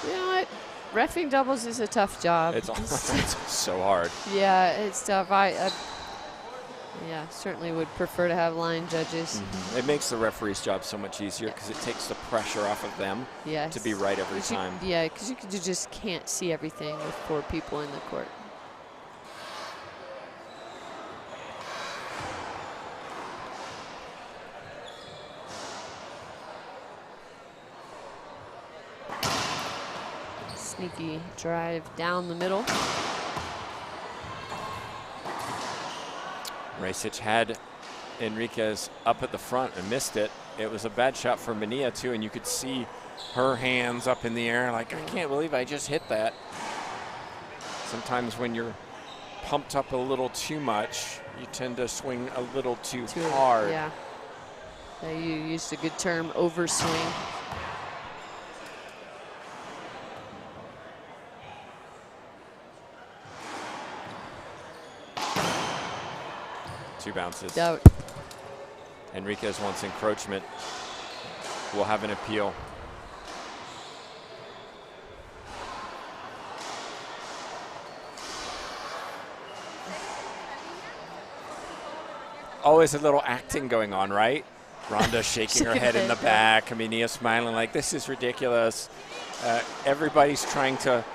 B: You know what? Reffing doubles is a tough job.
A: It's so hard.
B: Yeah, it's tough. Yeah, certainly would prefer to have line judges.
A: It makes the referee's job so much easier because it takes the pressure off of them to be right every time.
B: Yeah, because you just can't see everything with 4 people in the court. Sneaky drive down the middle.
A: Rajsich had Enriquez up at the front and missed it. It was a bad shot for Manilla too, and you could see her hands up in the air like, I can't believe I just hit that. Sometimes when you're pumped up a little too much, you tend to swing a little too hard.
B: Yeah. You used a good term, overswing.
A: Two bounces.
B: Doubt.
A: Enriquez wants encroachment. We'll have an appeal. Always a little acting going on, right? Rhonda shaking her head in the back. Manilla smiling like, this is ridiculous. Everybody's trying to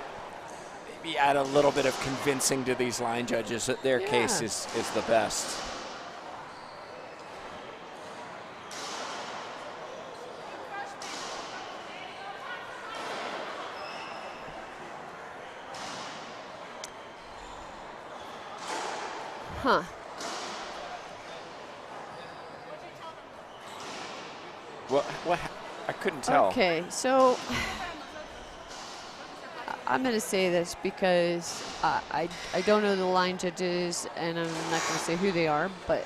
A: maybe add a little bit of convincing to these line judges that their case is the best.
B: Huh.
A: What? I couldn't tell.
B: Okay, so I'm going to say this because I don't know the line judges, and I'm not going to say who they are, but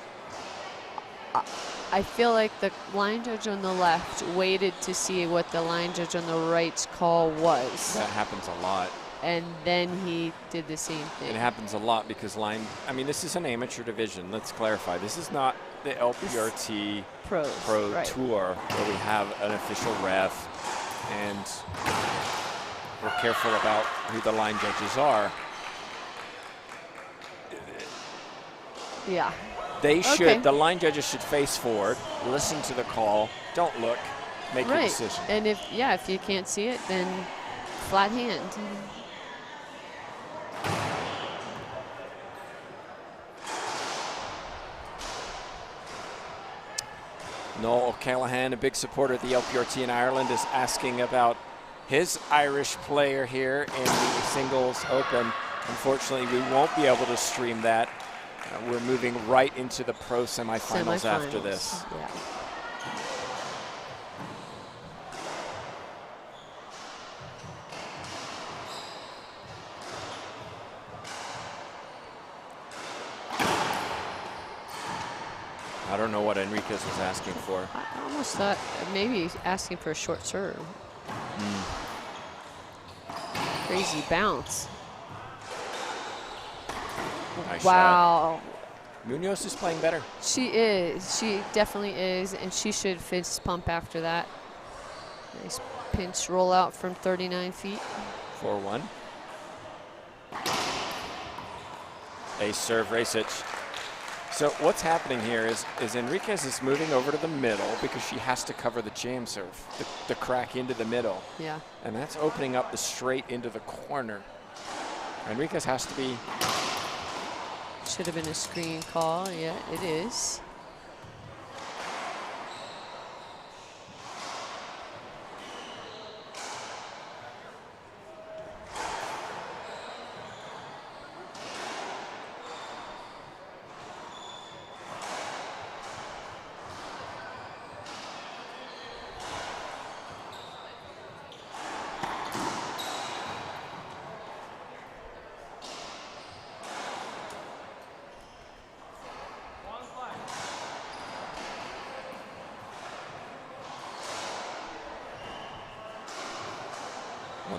B: I feel like the line judge on the left waited to see what the line judge on the right's call was.
A: That happens a lot.
B: And then he did the same thing.
A: It happens a lot because this is an amateur division. Let's clarify. This is not the LPRT Pro Tour where we have an official ref and we're careful about who the line judges are.
B: Yeah.
A: They should, the line judges should face forward, listen to the call, don't look, make your decision.
B: And if you can't see it, then flat hand.
A: Noel O'Callaghan, a big supporter of the LPRT in Ireland, is asking about his Irish player here in the Singles Open. Unfortunately, we won't be able to stream that. We're moving right into the pro semifinals after this.
B: Yeah.
A: I don't know what Enriquez was asking for.
B: I almost thought maybe asking for a short serve. Crazy bounce.
A: Nice
B: wow.
A: shot. Munoz is playing better.
B: She is. She definitely is, and she should fist pump after that. Nice pinch roll out from 39 feet.
A: 4-1. Ace serve, Rajsich. So what's happening here is Enriquez is moving over to the middle because she has to cover the jam serve, the crack into the middle.
B: Yeah.
A: And that's opening up the straight into the corner. Enriquez has to be.
B: Should have been a screen call. Yeah, it is.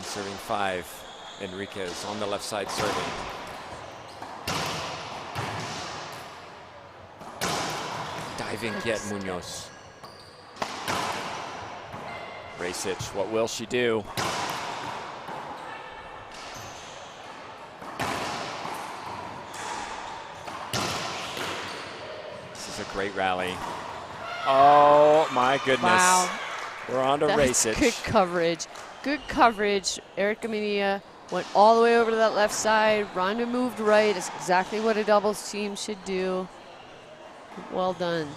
A: Serving 5. Enriquez on the left side serving. Diving get Munoz. Rajsich, what will she do? This is a great rally. Oh my goodness.
B: Wow.
A: We're on to Rajsich.
B: Good coverage. Good coverage. Erica Manilla went all the way over to that left side. Rhonda moved right. It's exactly what a doubles team should do. Well done.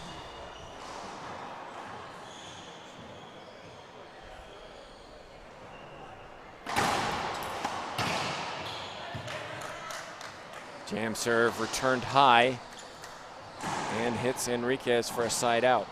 A: Jam serve returned high and hits Enriquez for a side out.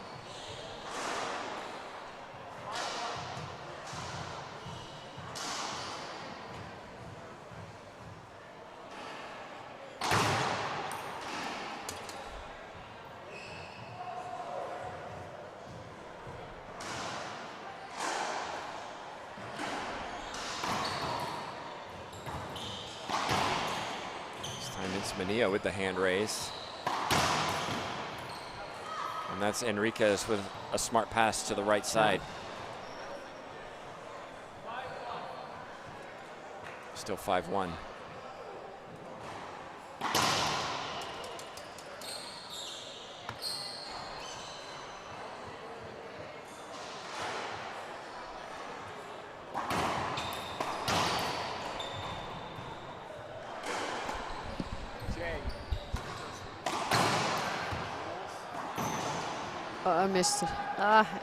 A: Manilla with the hand raise. And that's Enriquez with a smart pass to the right side. Still 5-1.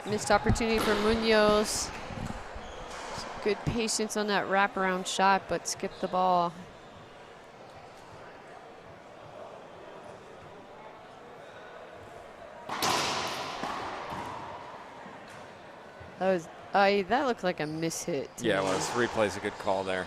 B: Missed opportunity for Munoz. Good patience on that wraparound shot, but skipped the ball. That looked like a miss hit.
A: Yeah, it was. Replay's a good call there.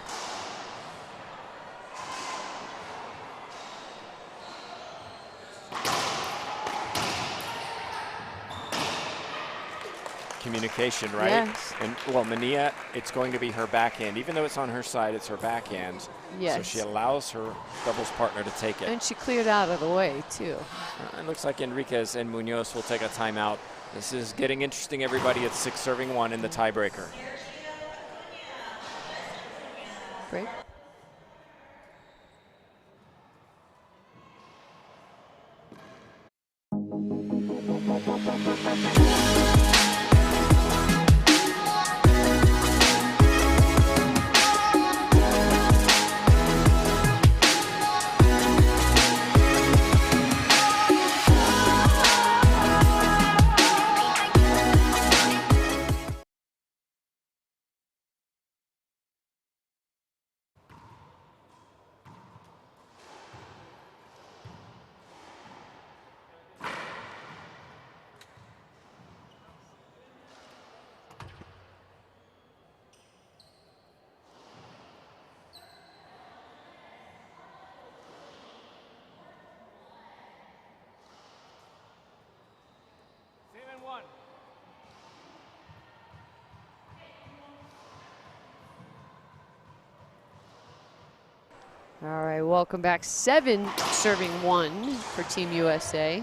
A: Communication, right?
B: Yes.
A: And well, Manilla, it's going to be her backhand. Even though it's on her side, it's her backhand.
B: Yes.
A: So she allows her doubles partner to take it.
B: And she cleared out of the way, too.
A: It looks like Enriquez and Munoz will take a timeout. This is getting interesting, everybody. It's 6-1 in the tiebreaker.
B: Break. All right, welcome back. 7 serving 1 for Team USA.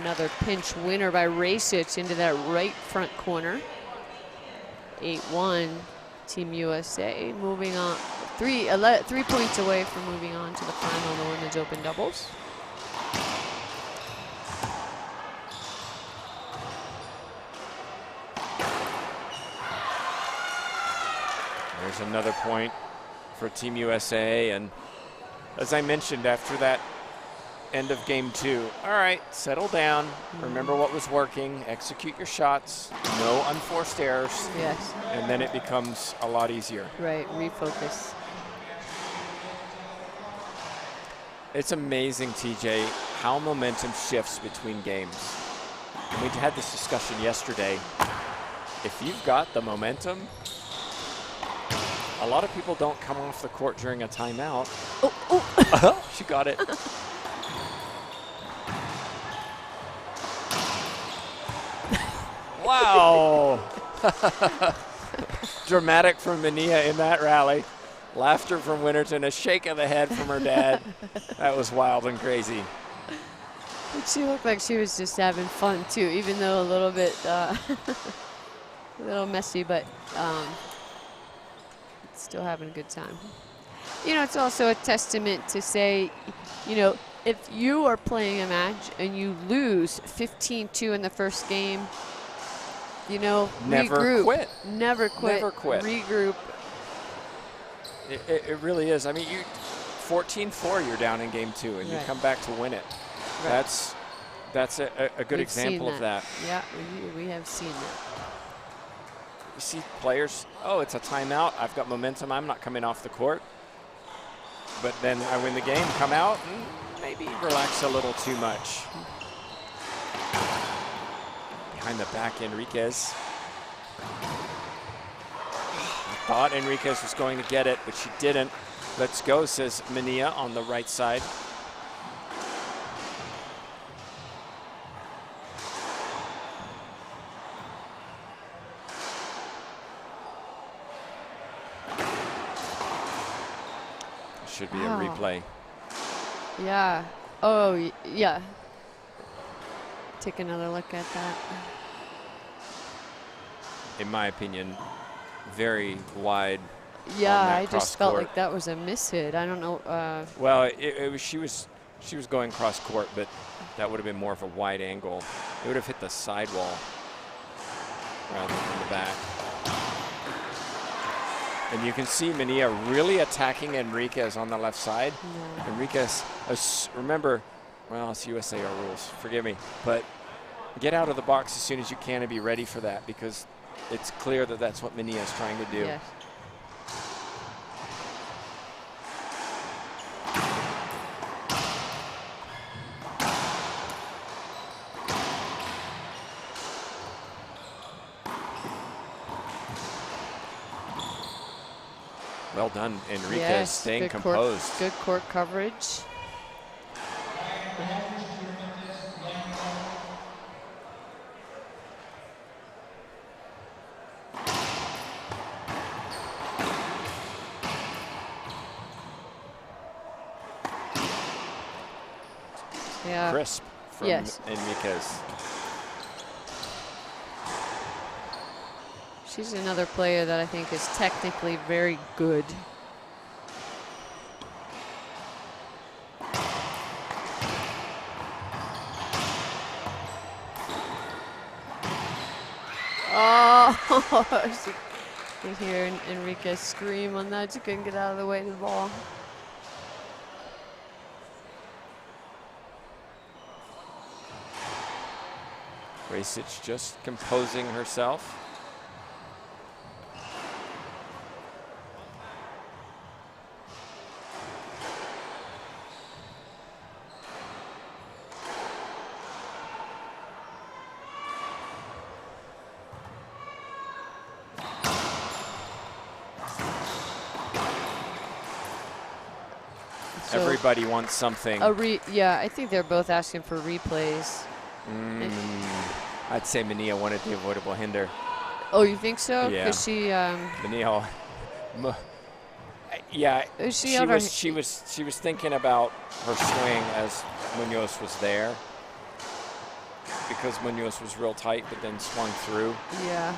B: Another pinch winner by Rajsich into that right front corner. 8-1, Team USA moving on. 3 points away from moving on to the final of the women's open doubles.
A: There's another point for Team USA, and as I mentioned after that end of game 2, all right, settle down, remember what was working, execute your shots, no unforced errors.
B: Yes.
A: And then it becomes a lot easier.
B: Right, refocus.
A: It's amazing, TJ, how momentum shifts between games. And we had this discussion yesterday. If you've got the momentum, a lot of people don't come off the court during a timeout. Oh. She got it. Wow. Dramatic from Manilla in that rally. Laughter from Winterton, a shake of the head from her dad. That was wild and crazy.
B: But she looked like she was just having fun too, even though a little bit, a little messy, but still having a good time. You know, it's also a testament to say, you know, if you are playing a match and you lose 15-2 in the first game, you know,
A: never
B: regroup.
A: Quit.
B: Never quit.
A: Never quit.
B: Regroup.
A: It really is. I mean, you 14-4, you're down in game 2, and you come back to win it.
B: Right.
A: That's a good example of that.
B: Yeah, we have seen that.
A: You see players, oh, it's a timeout. I've got momentum. I'm not coming off the court. But then I win the game, come out, and maybe relax a little too much. Behind the back, Enriquez. I thought Enriquez was going to get it, but she didn't. Let's go, says Manilla on the right side. Should be a replay.
B: Yeah. Oh, yeah. Take another look at that.
A: In my opinion, very wide.
B: Yeah, I just felt like that was a miss hit. I don't know.
A: Well, it was she was going cross court, but that would have been more of a wide angle. It would have hit the sidewall rather than the back. And you can see Manilla really attacking Enriquez on the left side. Yeah. Enriquez, remember, well, it's USA rules, forgive me, but get out of the box as soon as you can and be ready for that, because it's clear that that's what Manilla is trying to do. Yes. Well done, Enriquez, staying composed.
B: Good court coverage. Yeah.
A: Crisp from Enriquez.
B: She's another player that I think is technically very good. Oh, you can hear Enriquez scream on that. She couldn't get out of the way of the ball.
A: Rajsich just composing herself. Everybody wants something.
B: Yeah, I think they're both asking for replays.
A: I'd say Manilla wanted the avoidable hinder.
B: Oh, you think so?
A: Yeah.
B: Because she.
A: Manilla. Yeah,
B: Is she
A: she
B: out or-
A: was thinking about her swing as Munoz was there, because Munoz was real tight, but then swung through.
B: Yeah.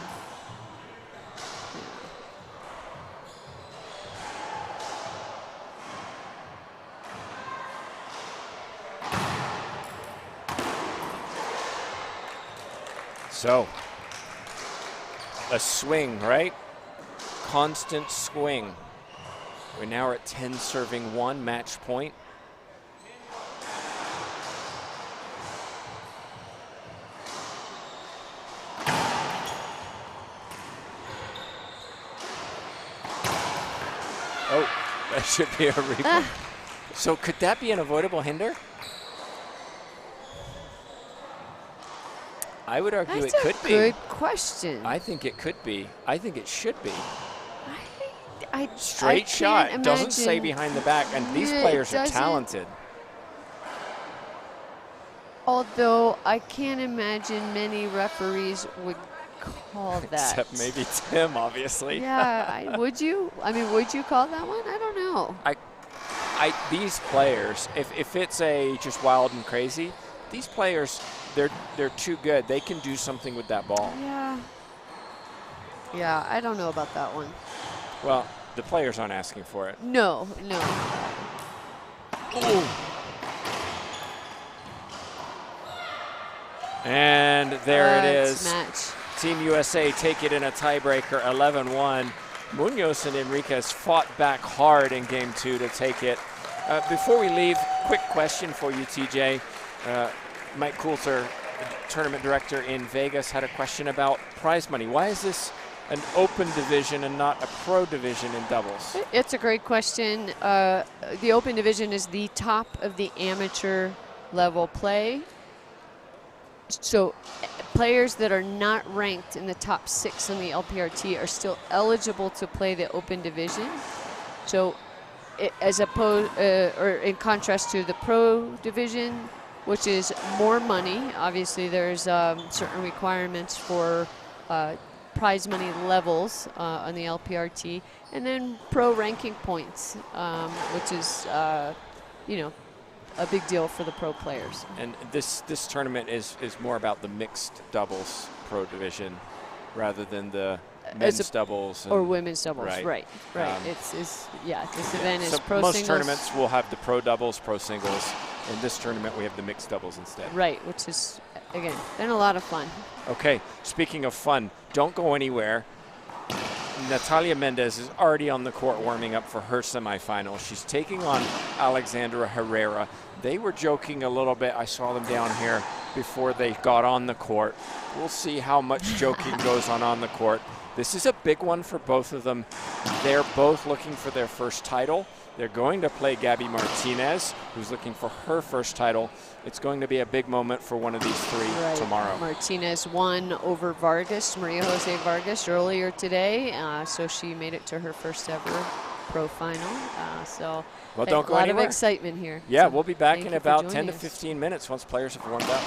A: So, a swing, right? Constant swing. We now are at 10 serving 1, match point. Oh, that should be a replay. So could that be an avoidable hinder? I would argue
B: That's
A: it could
B: a
A: be.
B: good question.
A: I think it could be. I think it should be.
B: I
A: Straight shot.
B: can't
A: Doesn't say
B: imagine-
A: behind the back. And these
B: Yeah, it
A: players are
B: doesn't.
A: talented.
B: Although I can't imagine many referees would call that.
A: Except maybe Tim, obviously.
B: Yeah, would you? I mean, would you call that one? I don't know.
A: These players, if it's a just wild and crazy, these players, they're too good. They can do something with that ball.
B: Yeah. Yeah, I don't know about that one.
A: Well, the players aren't asking for it.
B: No, no.
A: Ooh. And there it
B: It's
A: is.
B: match.
A: Team USA take it in a tiebreaker, 11-1. Munoz and Enriquez fought back hard in game 2 to take it. Before we leave, quick question for you, TJ. Mike Coulter, tournament director in Vegas, had a question about prize money. Why is this an open division and not a pro division in doubles?
B: It's a great question. The open division is the top of the amateur level play. So players that are not ranked in the top 6 on the LPRT are still eligible to play the open division. So as opposed, or in contrast to the pro division, which is more money. Obviously, there's certain requirements for prize money levels on the LPRT, and then pro ranking points, which is, you know, a big deal for the pro players.
A: And this tournament is more about the mixed doubles pro division rather than the men's doubles
B: or women's doubles.
A: Right.
B: Right. It's this event is
A: so
B: pro
A: most
B: singles.
A: tournaments will have the pro doubles, pro singles. In this tournament, we have the mixed doubles instead.
B: Right, which is, again, been a lot of fun.
A: Okay, speaking of fun, don't go anywhere. Natalia Mendez is already on the court warming up for her semifinal. She's taking on Alexandra Herrera. They were joking a little bit. I saw them down here before they got on the court. We'll see how much joking goes on the court. This is a big one for both of them. They're both looking for their first title. They're going to play Gabby Martinez, who's looking for her first title. It's going to be a big moment for one of these three tomorrow.
B: Martinez won over Vargas, Maria Jose Vargas, earlier today, so she made it to her first ever pro final. So
A: well, don't
B: a
A: go
B: lot
A: anywhere.
B: of excitement here.
A: Yeah,
B: so
A: we'll be back in about 10 to
B: us.
A: 15 minutes once players have warmed up.